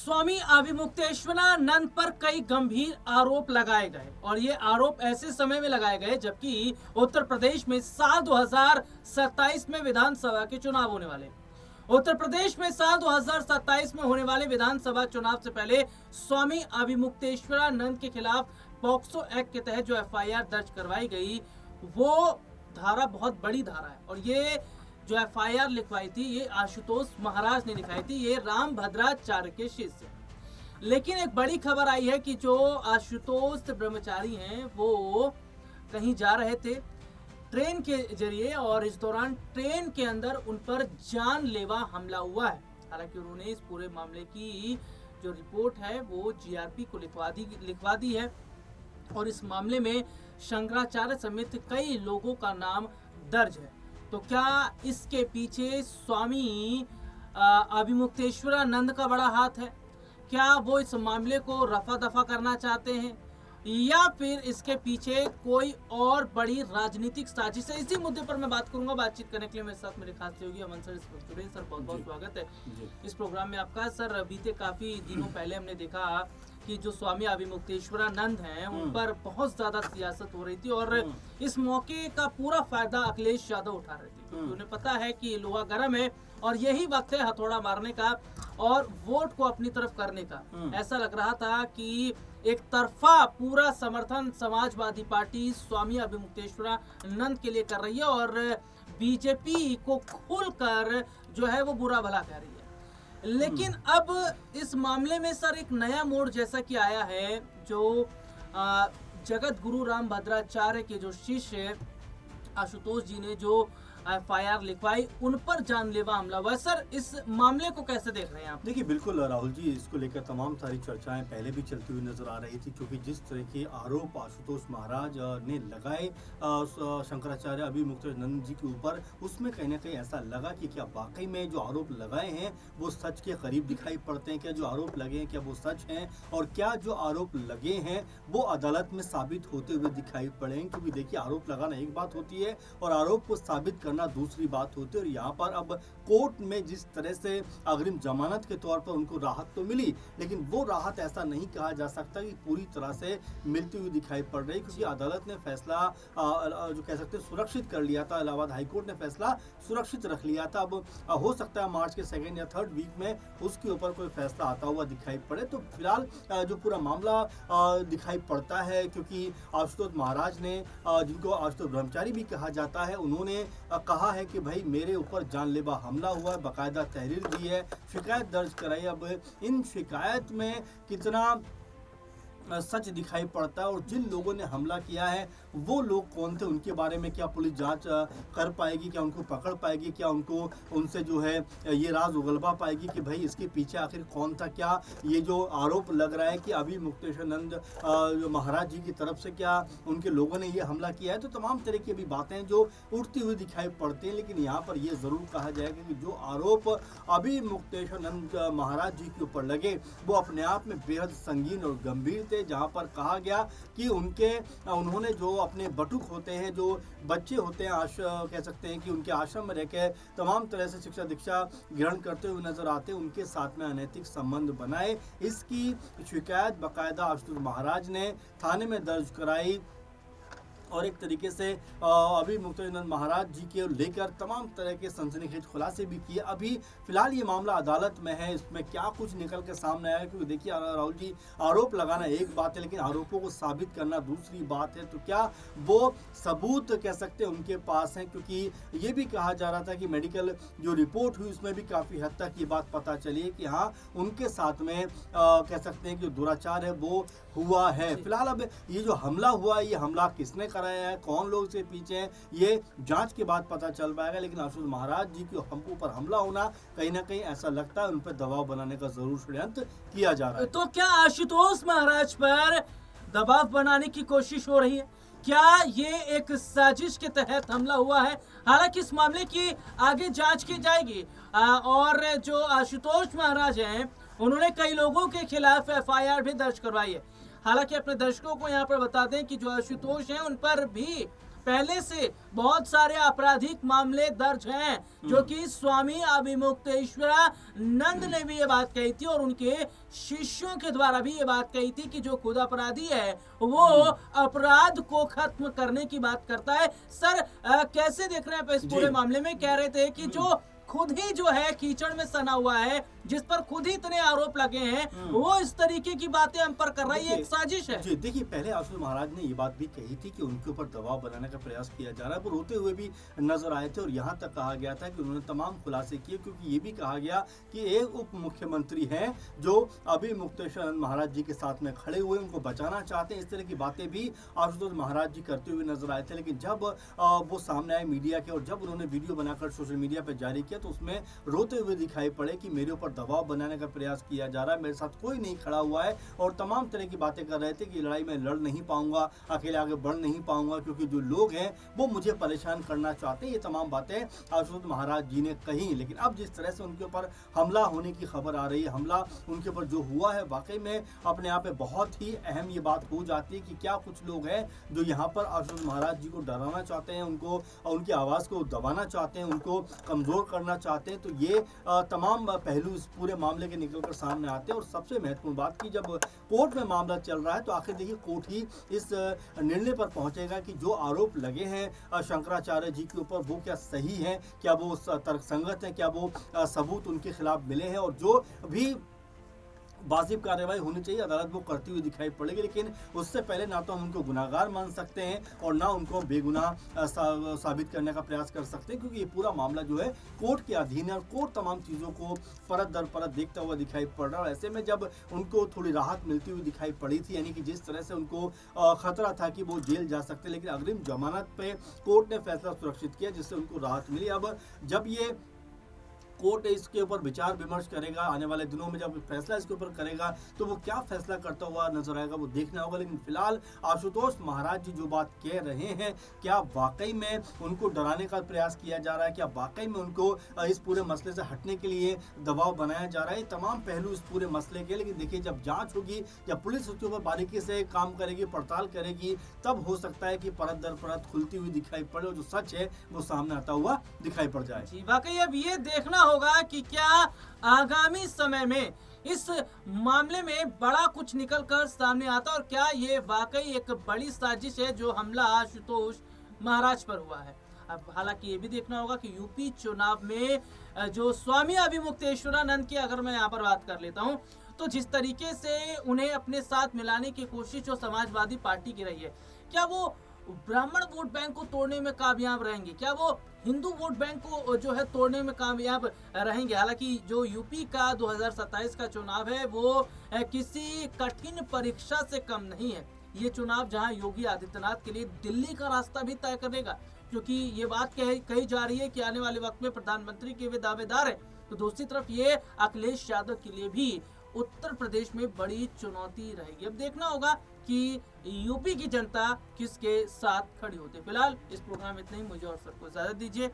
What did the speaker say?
स्वामी अभिमुक्तेश्वरानंद पर कई गंभीर आरोप लगाए गए और ये आरोप ऐसे समय में लगाए गए जबकि उत्तर प्रदेश में साल 2027 में विधानसभा के चुनाव होने वाले। उत्तर प्रदेश में साल 2027 में होने वाले विधानसभा चुनाव से पहले स्वामी अभिमुक्तेश्वरानंद के खिलाफ पॉक्सो एक्ट के तहत जो एफआईआर दर्ज करवाई गई वो धारा बहुत बड़ी धारा है और ये जो एफआईआर लिखवाई थी ये आशुतोष महाराज ने लिखवाई थी, ये रामभद्राचार्य के शिष्य। लेकिन एक बड़ी खबर आई है कि जो आशुतोष ब्रह्मचारी हैं वो कहीं जा रहे थे ट्रेन के जरिए और इस दौरान ट्रेन के अंदर उन पर जानलेवा हमला हुआ है। हालांकि उन्होंने इस पूरे मामले की जो रिपोर्ट है वो जीआरपी को लिखवा दी है और इस मामले में शंकराचार्य समेत कई लोगों का नाम दर्ज है। तो क्या इसके पीछे स्वामी अभिमुक्तेश्वरानंद का बड़ा हाथ है? क्या वो इस मामले को रफा दफा करना चाहते हैं या फिर इसके पीछे कोई और बड़ी राजनीतिक साजिश है? इसी मुद्दे पर मैं बात करूंगा। बातचीत करने के लिए मेरे साथ मेरे खास सहयोगी अमन सर सर बहुत बहुत स्वागत है इस प्रोग्राम में आपका। सर बीते काफी दिनों पहले हमने देखा कि जो स्वामी अभिमुक्तेश्वरानंद हैं उन पर बहुत ज्यादा सियासत हो रही थी और इस मौके का पूरा फायदा अखिलेश यादव उठा रहे थे क्योंकि उन्हें पता है कि लोहा गर्म है और यही वक्त है हथौड़ा मारने का और वोट को अपनी तरफ करने का। ऐसा लग रहा था कि एक तरफा पूरा समर्थन समाजवादी पार्टी स्वामी अभिमुक्तेश्वरानंद के लिए कर रही है और बीजेपी को खुलकर जो है वो बुरा भला कह रही है। लेकिन अब इस मामले में सर एक नया मोड़ जैसा कि आया है, जो जगत गुरु रामभद्राचार्य के जो शिष्य आशुतोष जी ने जो एफआईआर लिखवाई उन पर जानलेवा हमला हुआ। सर इस मामले को कैसे देख रहे हैं आप? देखिए बिल्कुल राहुल जी, इसको लेकर तमाम सारी चर्चाएं पहले भी चलती हुई नजर आ रही थी क्योंकि जिस तरह के आरोप आशुतोष महाराज ने लगाए शंकराचार्य अभिमुक्तेश्वरानंद जी के ऊपर, उसमें कहीं ना कहीं ऐसा लगा कि क्या वाकई में जो आरोप लगाए हैं वो सच के करीब दिखाई पड़ते हैं, क्या जो आरोप लगे हैं क्या वो सच हैं और क्या जो आरोप लगे हैं वो अदालत में साबित होते हुए दिखाई पड़े। क्योंकि देखिए आरोप लगाना एक बात होती है और आरोप को साबित करना दूसरी बात होती है। और यहाँ पर अब कोर्ट में जिस तरह से अग्रिम जमानत के तौर पर उनको राहत तो मिली, लेकिन वो राहत ऐसा नहीं कहा जा सकता कि पूरी तरह से मिलती हुई दिखाई पड़ रही, क्योंकि अदालत ने फैसला जो कह सकते हैं सुरक्षित कर लिया था। इलाहाबाद हाईकोर्ट ने फैसला सुरक्षित रख लिया था। अब हो सकता है मार्च के 2nd या 3rd वीक में उसके ऊपर कोई फैसला आता हुआ दिखाई पड़े। तो फिलहाल जो पूरा मामला दिखाई पड़ता है, क्योंकि आशुतोष महाराज ने, जिनको आशुतोष ब्रह्मचारी भी कहा जाता है, उन्होंने कहा है कि भाई मेरे ऊपर जानलेवा हमला हुआ है, बाकायदा तहरीर दी है, शिकायत दर्ज कराई। अब इन शिकायत में कितना सच दिखाई पड़ता है और जिन लोगों ने हमला किया है वो लोग कौन थे, उनके बारे में क्या पुलिस जांच कर पाएगी, क्या उनको पकड़ पाएगी, क्या उनको उनसे जो है ये राज उगलवा पाएगी कि भाई इसके पीछे आखिर कौन था। क्या ये जो आरोप लग रहा है कि अभिमुक्तेश्वरानंद महाराज जी की तरफ से क्या उनके लोगों ने ये हमला किया है, तो तमाम तरह की अभी बातें जो उठती हुई दिखाई पड़ती हैं। लेकिन यहाँ पर ये ज़रूर कहा जाएगा कि जो आरोप अभिमुक्तेश्वरानंद महाराज जी के ऊपर लगे वो अपने आप में बेहद संगीन और गंभीर थे। जहां पर कहा गया कि उन्होंने जो अपने बटुक होते हैं, जो बच्चे होते हैं, कह सकते हैं कि उनके आश्रम में रहकर तमाम तरह से शिक्षा दीक्षा ग्रहण करते हुए नजर आते हैं, उनके साथ में अनैतिक संबंध बनाए। इसकी शिकायत बाकायदा आशुतोष महाराज ने थाने में दर्ज कराई और एक तरीके से अभिमुक्तेश्वरानंद महाराज जी के लेकर तमाम तरह के सनसनीखेज खुलासे भी किए। अभी फिलहाल ये मामला अदालत में है, इसमें क्या कुछ निकल के सामने आया, क्योंकि देखिए राहुल जी, आरोप लगाना एक बात है लेकिन आरोपों को साबित करना दूसरी बात है। तो क्या वो सबूत कह सकते हैं उनके पास हैं, क्योंकि ये भी कहा जा रहा था कि मेडिकल जो रिपोर्ट हुई उसमें भी काफ़ी हद तक ये बात पता चली है कि हाँ उनके साथ में कह सकते हैं कि दुराचार है वो हुआ है। फिलहाल अब ये जो हमला हुआ है, ये हमला किसने कराया है, कौन लोग इसके पीछे हैं, ये जांच के बाद पता चल पाएगा। लेकिन आशुतोष महाराज जी के हम ऊपर हमला होना कहीं ना कहीं ऐसा लगता है उन पर दबाव बनाने का जरूर षड्यंत्र किया जा रहा है। तो क्या आशुतोष महाराज पर दबाव बनाने की कोशिश हो रही है? क्या ये एक साजिश के तहत हमला हुआ है? हालांकि इस मामले की आगे जांच की जाएगी और जो आशुतोष महाराज हैं उन्होंने कई लोगों के खिलाफ एफआईआर भी दर्ज करवाई है। हालांकि अपने दर्शकों को यहाँ पर बता दें कि जो आशुतोष हैं उन पर भी पहले से बहुत सारे आपराधिक मामले दर्ज हैं, जो कि स्वामी अभिमुक्तेश्वरानंद ने भी ये बात कही थी और उनके शिष्यों के द्वारा भी ये बात कही थी कि जो खुद अपराधी है वो अपराध को खत्म करने की बात करता है। सर कैसे देख रहे हैं आप इस पूरे मामले में? कह रहे थे कि जो खुद ही जो है कीचड़ में सना हुआ है, जिस पर खुद ही इतने आरोप लगे हैं, वो इस तरीके की बातें हम पर कर रहा है, ये एक साजिश है। जी देखिए, पहले आशुतोष महाराज ने ये बात भी कही थी कि उनके ऊपर दबाव बनाने का प्रयास किया जा रहा है, वो रोते हुए भी नजर आए थे और यहाँ तक कहा गया था कि उन्होंने तमाम खुलासे किए, क्योंकि ये भी कहा गया कि एक उप मुख्यमंत्री हैं जो अभी मुक्तेश्वरानंद महाराज जी के साथ में खड़े हुए, उनको बचाना चाहते हैं। इस तरह की बातें भी आशुतोष महाराज जी करते हुए नजर आए थे। लेकिन जब वो सामने आए मीडिया के और जब उन्होंने वीडियो बनाकर सोशल मीडिया पर जारी किया तो उसमें रोते हुए दिखाई पड़े कि मेरे ऊपर दबाव बनाने का प्रयास किया जा रहा है, मेरे साथ कोई नहीं खड़ा हुआ है और तमाम तरह की बातें कर रहे थे कि लड़ाई में लड़ नहीं पाऊंगा, अकेले आगे बढ़ नहीं पाऊंगा, क्योंकि जो लोग हैं वो मुझे परेशान करना चाहते हैं। ये तमाम बातें आशुतोष महाराज जी ने कही। लेकिन अब जिस तरह से उनके ऊपर हमला होने की खबर आ रही है, हमला उनके ऊपर जो हुआ है वाकई में अपने आप में बहुत ही अहम ये बात हो जाती है कि क्या कुछ लोग हैं जो यहाँ पर आशुतोष महाराज जी को डराना चाहते हैं, उनको उनकी आवाज़ को दबाना चाहते हैं, उनको कमज़ोर करना चाहते हैं। तो ये तमाम पहलू इस पूरे मामले के निकलकर सामने आते हैं। और सबसे महत्वपूर्ण बात कि जब कोर्ट में मामला चल रहा है तो आखिर देखिए कोर्ट ही इस निर्णय पर पहुंचेगा कि जो आरोप लगे हैं शंकराचार्य जी के ऊपर वो क्या सही है, क्या वो तर्कसंगत है, क्या वो सबूत उनके खिलाफ मिले हैं, और जो भी वाजिब कार्रवाई होनी चाहिए अदालत वो करती हुई दिखाई पड़ेगी। लेकिन उससे पहले ना तो हम उनको गुनाहगार मान सकते हैं और ना उनको बेगुनाह साबित करने का प्रयास कर सकते हैं, क्योंकि ये पूरा मामला जो है कोर्ट के अधीन है और कोर्ट तमाम चीज़ों को परत दर परत देखता हुआ दिखाई पड़ रहा है। और ऐसे में जब उनको थोड़ी राहत मिलती हुई दिखाई पड़ी थी, यानी कि जिस तरह से उनको खतरा था कि वो जेल जा सकते, लेकिन अग्रिम जमानत पे कोर्ट ने फैसला सुरक्षित किया जिससे उनको राहत मिली। अब जब ये कोर्ट इसके ऊपर विचार विमर्श करेगा, आने वाले दिनों में जब फैसला इसके ऊपर करेगा तो वो क्या फैसला करता हुआ नजर आएगा वो देखना होगा। लेकिन फिलहाल आशुतोष महाराज जी जो बात कह रहे हैं, क्या वाकई में उनको डराने का प्रयास किया जा रहा है, क्या वाकई में उनको इस पूरे मसले से हटने के लिए दबाव बनाया जा रहा है, तमाम पहलू इस पूरे मसले के। लेकिन देखिए जब जाँच होगी, जब पुलिस उसके ऊपर बारीकी से काम करेगी, पड़ताल करेगी, तब हो सकता है कि परत दर परत खुलती हुई दिखाई पड़े और जो सच है वो सामने आता हुआ दिखाई पड़ जाए। जी वाकई अब ये देखना होगा कि क्या आगामी समय में इस मामले में बड़ा कुछ निकल कर सामने आता और क्या ये वाकई एक बड़ी साजिश है जो हमला आशुतोष महाराज पर हुआ है। अब हालांकि ये भी देखना होगा कि यूपी चुनाव में जो स्वामी अभिमुक्तेश्वरानंद की अगर मैं यहाँ पर बात कर लेता हूँ तो जिस तरीके से उन्हें अपने साथ मिलाने की कोशिश जो समाजवादी पार्टी की रही है, क्या वो ब्राह्मण वोट बैंक को तोड़ने में कामयाब रहेंगे, क्या वो हिंदू वोट बैंक को जो है तोड़ने में कामयाब रहेंगे। हालांकि जो यूपी का 2027 का चुनाव है वो किसी कठिन परीक्षा से कम नहीं है। ये चुनाव जहां योगी आदित्यनाथ के लिए दिल्ली का रास्ता भी तय करेगा, क्योंकि ये बात कही जा रही है कि आने वाले वक्त में प्रधानमंत्री के वे दावेदार हैं, तो दूसरी तरफ ये अखिलेश यादव के लिए भी उत्तर प्रदेश में बड़ी चुनौती रहेगी। अब देखना होगा कि यूपी की जनता किसके साथ खड़ी होती है। फिलहाल इस प्रोग्राम में इतना ही, मुझे और सर को इजाजत दीजिए।